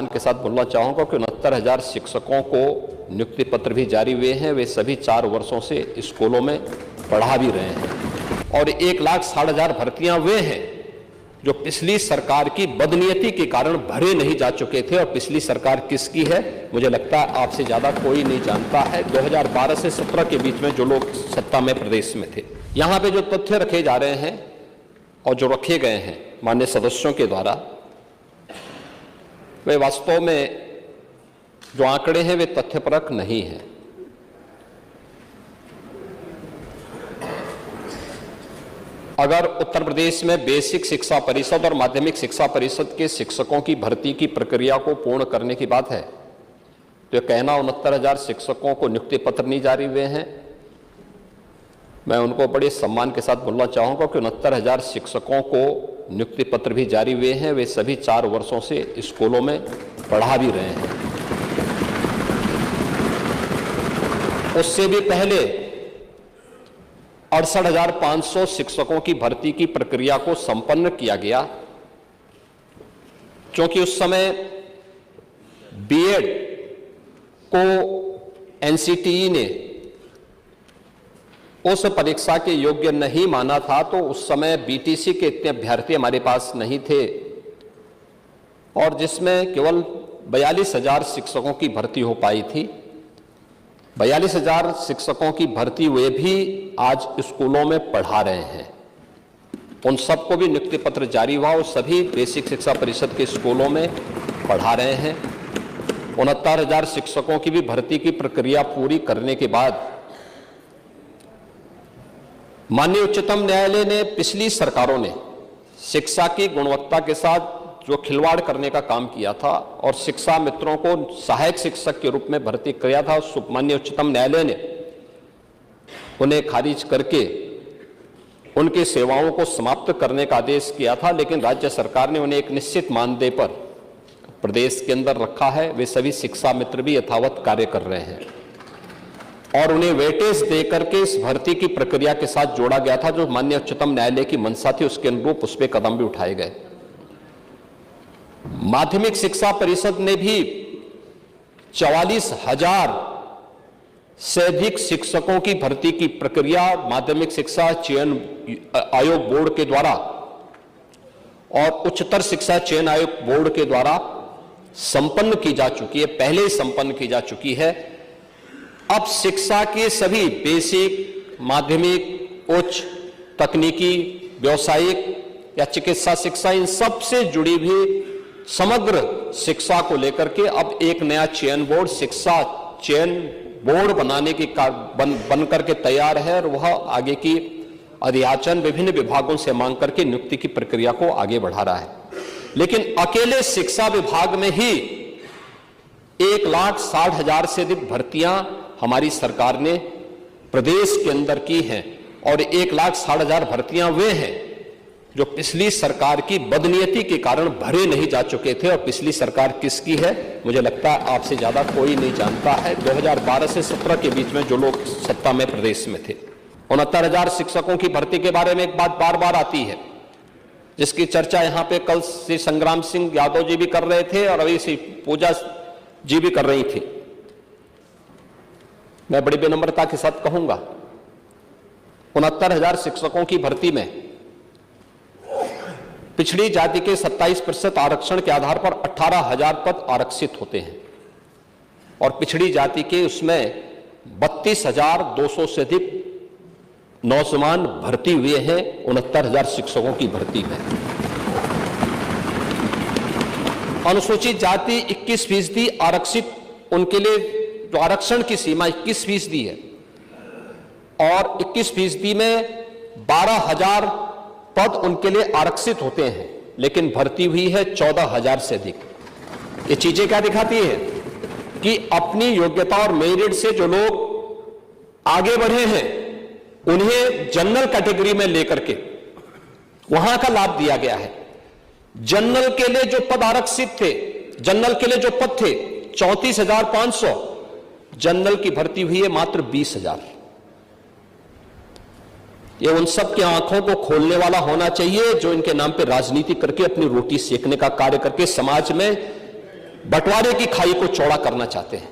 के साथ बोलना चाहूंगा कि 69,000 शिक्षकों को नियुक्ति पत्र भी जारी हुए हैं। वे सभी 4 वर्षों से स्कूलों में पढ़ा भी रहे हैं और 1,60,000 भर्तियां वे हैं जो पिछली सरकार की बदनीयती के कारण भरे नहीं जा चुके थे। और पिछली सरकार किसकी है मुझे लगता है आपसे ज्यादा कोई नहीं जानता है। 2012 से 17 के बीच में जो लोग सत्ता में प्रदेश में थे, यहां पे जो तथ्य रखे जा रहे हैं और जो रखे गए हैं माननीय सदस्यों के द्वारा, वे वास्तव में जो आंकड़े हैं वे तथ्यपरक नहीं हैं। अगर उत्तर प्रदेश में बेसिक शिक्षा परिषद और माध्यमिक शिक्षा परिषद के शिक्षकों की भर्ती की प्रक्रिया को पूर्ण करने की बात है तो यह कहना 69,000 शिक्षकों को नियुक्ति पत्र नहीं जारी हुए हैं, मैं उनको बड़े सम्मान के साथ बोलना चाहूंगा कि 69,000 शिक्षकों को नियुक्ति पत्र भी जारी हुए हैं। वे सभी 4 वर्षों से स्कूलों में पढ़ा भी रहे हैं। उससे भी पहले 68,500 शिक्षकों की भर्ती की प्रक्रिया को संपन्न किया गया, क्योंकि उस समय बीएड को एनसीटीई ने उस परीक्षा के योग्य नहीं माना था। तो उस समय बीटीसी के इतने अभ्यर्थी हमारे पास नहीं थे और जिसमें केवल 42,000 शिक्षकों की भर्ती हो पाई थी। 42,000 शिक्षकों की भर्ती हुए भी आज स्कूलों में पढ़ा रहे हैं। उन सबको भी नियुक्ति पत्र जारी हुआ और सभी बेसिक शिक्षा परिषद के स्कूलों में पढ़ा रहे हैं। 69,000 शिक्षकों की भी भर्ती की प्रक्रिया पूरी करने के बाद माननीय उच्चतम न्यायालय ने पिछली सरकारों ने शिक्षा की गुणवत्ता के साथ जो खिलवाड़ करने का काम किया था और शिक्षा मित्रों को सहायक शिक्षक के रूप में भर्ती किया था, माननीय उच्चतम न्यायालय ने उन्हें खारिज करके उनकी सेवाओं को समाप्त करने का आदेश किया था। लेकिन राज्य सरकार ने उन्हें एक निश्चित मानदेय पर प्रदेश के अंदर रखा है। वे सभी शिक्षा मित्र भी यथावत कार्य कर रहे हैं और उन्हें वेटेज देकर के इस भर्ती की प्रक्रिया के साथ जोड़ा गया था। जो माननीय उच्चतम न्यायालय की मंशा थी उसके अनुरूप उस पर कदम भी उठाए गए। माध्यमिक शिक्षा परिषद ने भी 44,000 से अधिक शिक्षकों की भर्ती की प्रक्रिया माध्यमिक शिक्षा चयन आयोग बोर्ड के द्वारा और उच्चतर शिक्षा चयन आयोग बोर्ड के द्वारा संपन्न की जा चुकी है, पहले ही संपन्न की जा चुकी है। अब शिक्षा के सभी बेसिक, माध्यमिक, उच्च, तकनीकी, व्यावसायिक या चिकित्सा शिक्षा, इन सब से जुड़ी भी समग्र शिक्षा को लेकर के अब एक नया चयन बोर्ड, शिक्षा चयन बोर्ड बनाने की बन करके तैयार है और वह आगे की अध्याचन विभिन्न विभागों से मांग करके नियुक्ति की प्रक्रिया को आगे बढ़ा रहा है। लेकिन अकेले शिक्षा विभाग में ही 1,60,000 से अधिक भर्तियां हमारी सरकार ने प्रदेश के अंदर की हैं और 1,60,000 भर्तियां वे हैं जो पिछली सरकार की बदनीयती के कारण भरे नहीं जा चुके थे। और पिछली सरकार किसकी है मुझे लगता है आपसे ज्यादा कोई नहीं जानता है। 2012 से 17 के बीच में जो लोग सत्ता में प्रदेश में थे। 69,000 शिक्षकों की भर्ती के बारे में एक बात बार बार आती है जिसकी चर्चा यहां पे कल श्री संग्राम सिंह यादव जी भी कर रहे थे और अभी श्री पूजा जी भी कर रही थी। मैं बड़ी विनम्रता के साथ कहूंगा 69,000 शिक्षकों की भर्ती में पिछड़ी जाति के 27% आरक्षण के आधार पर 18,000 पद आरक्षित होते हैं और पिछड़ी जाति के उसमें 32,200 से अधिक नौजवान भर्ती हुए हैं 69,000 शिक्षकों की भर्ती में। अनुसूचित जाति 21% आरक्षित, उनके लिए जो आरक्षण की सीमा 21% है और 21% में 12,000 पद उनके लिए आरक्षित होते हैं, लेकिन भर्ती हुई है 14,000 से अधिक। ये चीजें क्या दिखाती है कि अपनी योग्यता और मेरिट से जो लोग आगे बढ़े हैं उन्हें जनरल कैटेगरी में लेकर के वहां का लाभ दिया गया है। जनरल के लिए जो पद आरक्षित थे, जनरल के लिए जो पद थे 34,500, जनरल की भर्ती हुई है मात्र 20,000। ये उन सब की आंखों को खोलने वाला होना चाहिए जो इनके नाम पे राजनीति करके अपनी रोटी सेकने का कार्य करके समाज में बंटवारे की खाई को चौड़ा करना चाहते हैं।